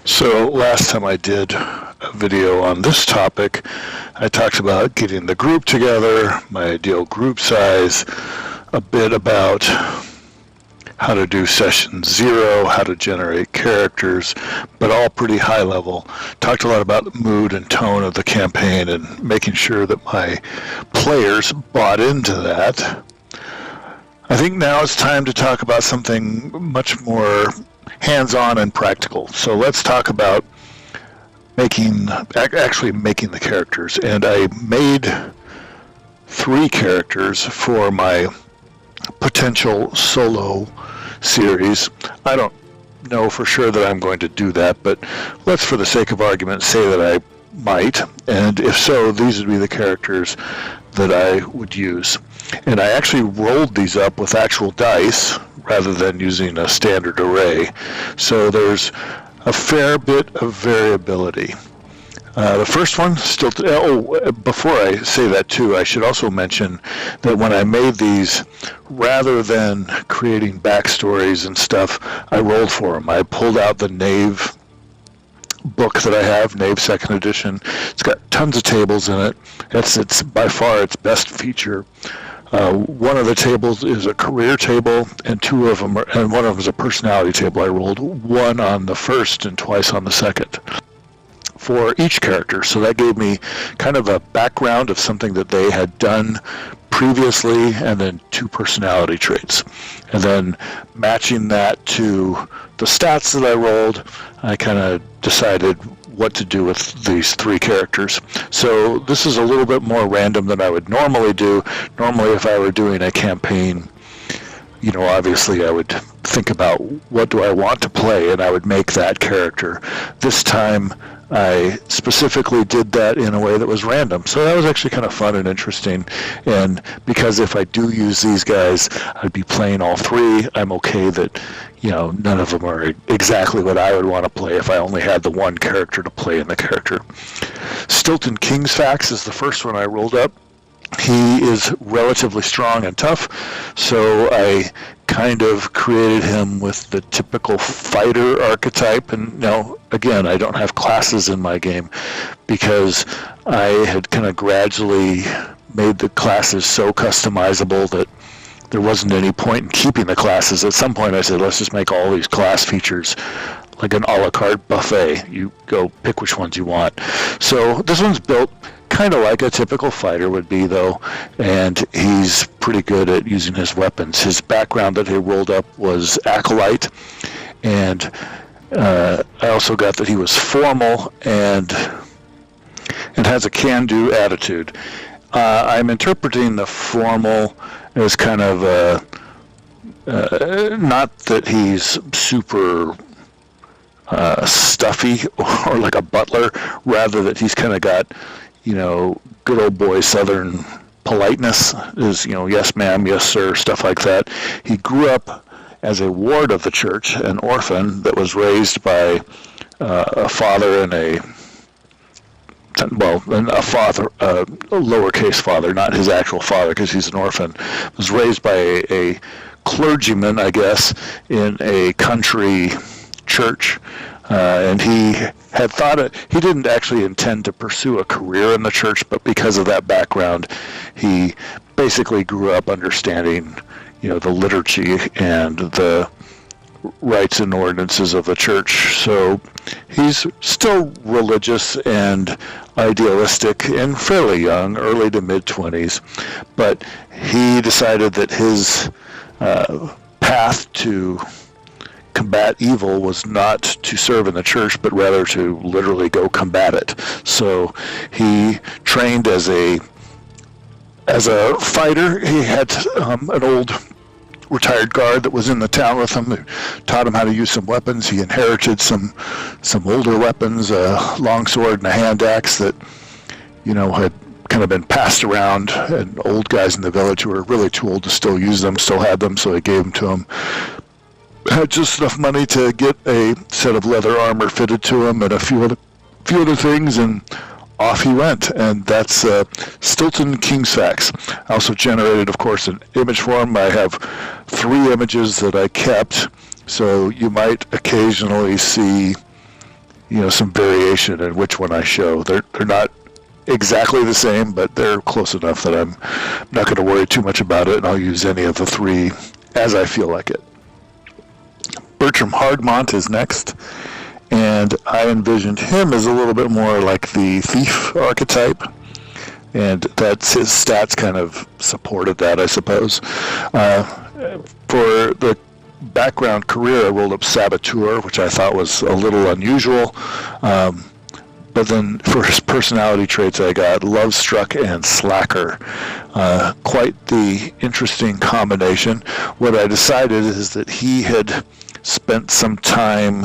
So last time I did a video on this topic, I talked about getting the group together, my ideal group size, a bit about how to do session 0, how to generate characters, but all pretty high level. Talked a lot about the mood and tone of the campaign and making sure that my players bought into that. I think now it's time to talk about something much more hands-on and practical. So let's talk about actually making the characters. And I made 3 characters for my potential solo series. I don't know for sure that I'm going to do that, but let's, for the sake of argument, say that I might. And if so, these would be the characters that I would use. And I actually rolled these up with actual dice rather than using a standard array. So there's a fair bit of variability. The first one, before I say that too, I should also mention that when I made these, rather than creating backstories and stuff, I rolled for them. I pulled out the Knave book that I have, Knave 2nd edition. It's got tons of tables in it. It's by far its best feature. One of the tables is a career table, and one of them is a personality table. I rolled 1 on the first and twice on the second for each character. So that gave me kind of a background of something that they had done previously, and then 2 personality traits. And then matching that to the stats that I rolled, I kind of decided what to do with these 3 characters. So this is a little bit more random than I would normally do. Normally, if I were doing a campaign, obviously I would think about what do I want to play, and I would make that character. This time, I specifically did that in a way that was random. So that was actually kind of fun and interesting. And because if I do use these guys, I'd be playing all 3. I'm okay that, none of them are exactly what I would want to play if I only had the one character to play in the character. Stilton Kingsfax is the first one I rolled up. He is relatively strong and tough, so I kind of created him with the typical fighter archetype. And now, again, I don't have classes in my game because I had kind of gradually made the classes so customizable that there wasn't any point in keeping the classes. At some point I said, let's just make all these class features like an a la carte buffet. You go pick which ones you want. So this one's built kind of like a typical fighter would be, though, and he's pretty good at using his weapons. His background that he rolled up was Acolyte, and I also got that he was formal and has a can-do attitude. I'm interpreting the formal as kind of not that he's super stuffy or like a butler, rather that he's kind of got good old boy Southern politeness, is, yes ma'am, yes sir, stuff like that. He grew up as a ward of the church, an orphan that was raised by a father and a lowercase father, not his actual father because he's an orphan. Was raised by a clergyman, I guess, in a country church. And he had he didn't actually intend to pursue a career in the church, but because of that background, he basically grew up understanding, the liturgy and the rites and ordinances of the church. So he's still religious and idealistic and fairly young, early to mid-20s, but he decided that his path to combat evil was not to serve in the church, but rather to literally go combat it. So he trained as a fighter. He had an old retired guard that was in the town with him, who taught him how to use some weapons. He inherited some older weapons, a longsword and a hand axe that had kind of been passed around, and old guys in the village who were really too old to still use them still had them, so they gave them to him. Had just enough money to get a set of leather armor fitted to him and a few other things, and off he went. And that's Stilton Kingsfax. I also generated, of course, an image for him. I have 3 images that I kept, so you might occasionally see some variation in which one I show. They're not exactly the same, but they're close enough that I'm not going to worry too much about it, and I'll use any of the three as I feel like it. Bertram Hardmont is next, and I envisioned him as a little bit more like the thief archetype, and that's his stats kind of supported that, I suppose. For the background career, I rolled up Saboteur, which I thought was a little unusual. But then for his personality traits, I got Love Struck and Slacker. Quite the interesting combination. What I decided is that he had spent some time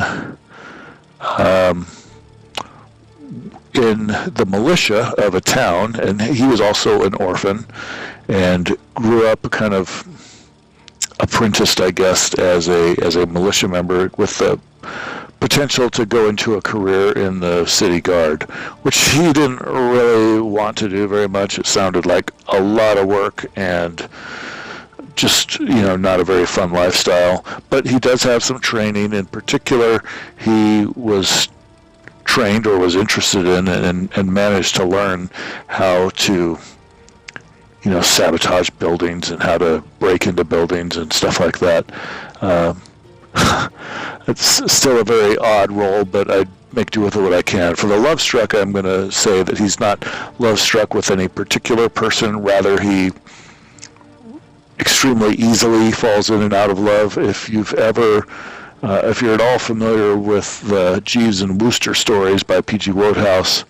in the militia of a town, and he was also an orphan, and grew up kind of apprenticed, I guess, as a militia member with the potential to go into a career in the city guard, which he didn't really want to do very much. It sounded like a lot of work and just, not a very fun lifestyle. But he does have some training. In particular, he was trained or was interested in and managed to learn how to sabotage buildings and how to break into buildings and stuff like that. It's still a very odd role, but I make do with what I can. For the Love Struck, I'm going to say that he's not love struck with any particular person. Rather, he extremely easily falls in and out of love. If you're at all familiar with the Jeeves and Wooster stories by P.G. Wodehouse,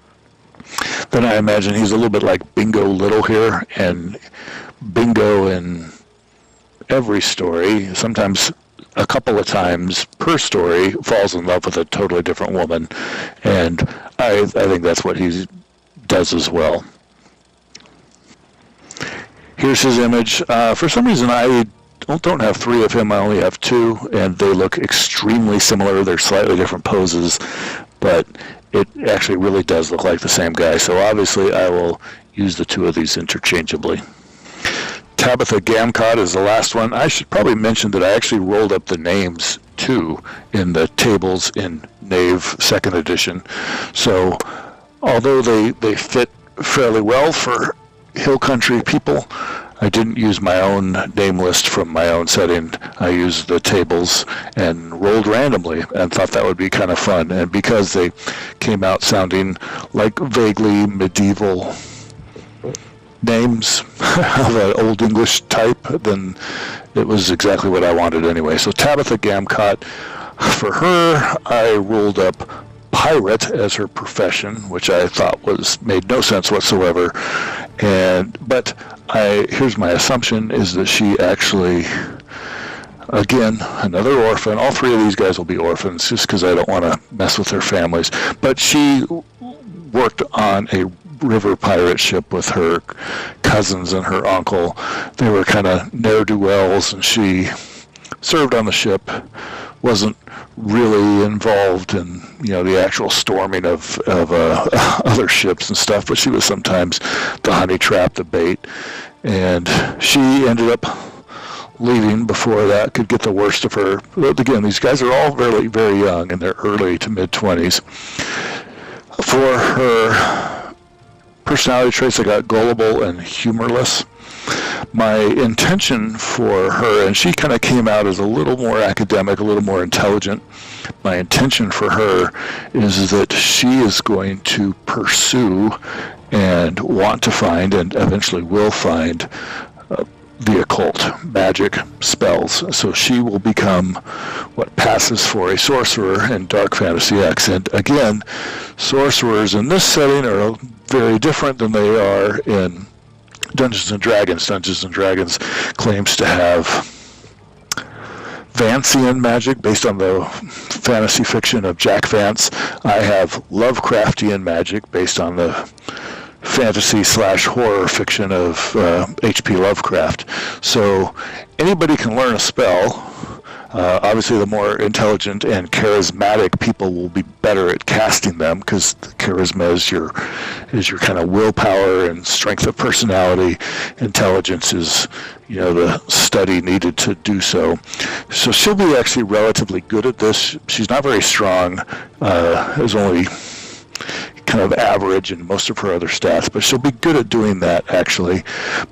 then I imagine he's a little bit like Bingo Little here, and Bingo in every story, sometimes a couple of times per story, falls in love with a totally different woman, and I think that's what he does as well. Here's his image. For some reason, I don't have three of him. I only have two, and they look extremely similar. They're slightly different poses, but it actually really does look like the same guy. So obviously, I will use the two of these interchangeably. Tabitha Gamcott is the last one. I should probably mention that I actually rolled up the names too in the tables in Knave 2nd edition. So although they fit fairly well for Hill Country people, I didn't use my own name list from my own setting. I used the tables and rolled randomly and thought that would be kind of fun. And because they came out sounding like vaguely medieval names of an Old English type, then it was exactly what I wanted anyway. So Tabitha Gamcott, for her, I rolled up pirate as her profession, which I thought made no sense whatsoever. But here's my assumption, is that she actually, again, another orphan. All three of these guys will be orphans just because I don't want to mess with their families. But she worked on a river pirate ship with her cousins and her uncle. They were kind of ne'er-do-wells, and she served on the ship, wasn't really involved in the actual storming of other ships and stuff, but she was sometimes the honey trap, the bait, and she ended up leaving before that could get the worst of her. But again, these guys are all very, very young, in their early to mid-20s. For her personality traits, I got gullible and humorless. My intention for her, and she kind of came out as a little more academic, a little more intelligent. My intention for her is that she is going to pursue and want to find, and eventually will find, the occult, magic, spells. So she will become what passes for a sorcerer in Dark Fantasy X. And again, sorcerers in this setting are very different than they are in Dungeons & Dragons. Dungeons & Dragons claims to have Vancian magic based on the fantasy fiction of Jack Vance. I have Lovecraftian magic based on the fantasy/horror fiction of H.P. Lovecraft. So anybody can learn a spell. Obviously, the more intelligent and charismatic people will be better at casting them, because the charisma is your kind of willpower and strength of personality. Intelligence is, the study needed to do so. So she'll be actually relatively good at this. She's not very strong. Is only kind of average in most of her other stats, but she'll be good at doing that, actually.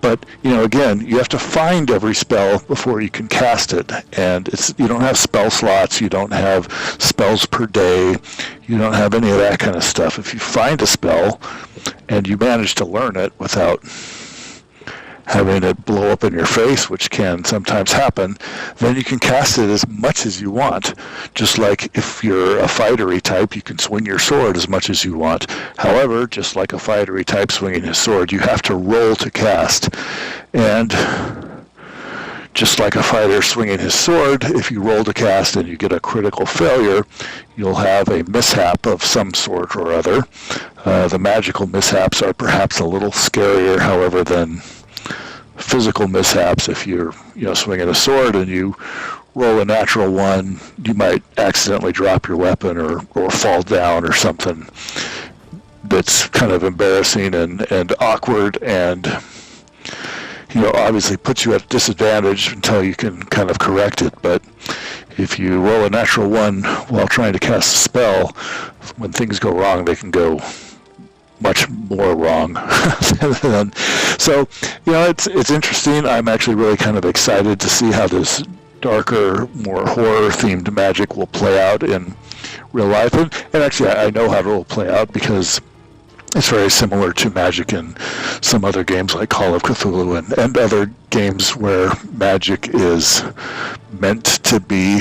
But, again, you have to find every spell before you can cast it, and you don't have spell slots, you don't have spells per day, you don't have any of that kind of stuff. If you find a spell and you manage to learn it without having it blow up in your face, which can sometimes happen, then you can cast it as much as you want. Just like if you're a fightery type, you can swing your sword as much as you want. However, just like a fightery type swinging his sword, you have to roll to cast. And just like a fighter swinging his sword, if you roll to cast and you get a critical failure, you'll have a mishap of some sort or other. The magical mishaps are perhaps a little scarier, however, than physical mishaps. If you're swinging a sword and you roll a natural one, you might accidentally drop your weapon or fall down or something that's kind of embarrassing and awkward, and obviously puts you at a disadvantage until you can kind of correct it. But if you roll a natural one while trying to cast a spell, when things go wrong, they can go much more wrong. So, it's interesting. I'm actually really kind of excited to see how this darker, more horror-themed magic will play out in real life. And actually, I know how it will play out because it's very similar to magic in some other games like Call of Cthulhu and other games where magic is meant to be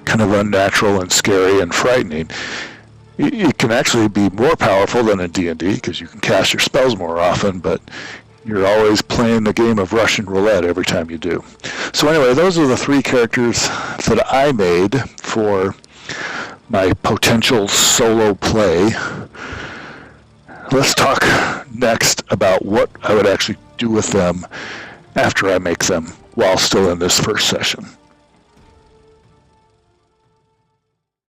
kind of unnatural and scary and frightening. It can actually be more powerful than in D&D because you can cast your spells more often, but you're always playing the game of Russian roulette every time you do. So anyway, those are the 3 characters that I made for my potential solo play. Let's talk next about what I would actually do with them after I make them while still in this first session.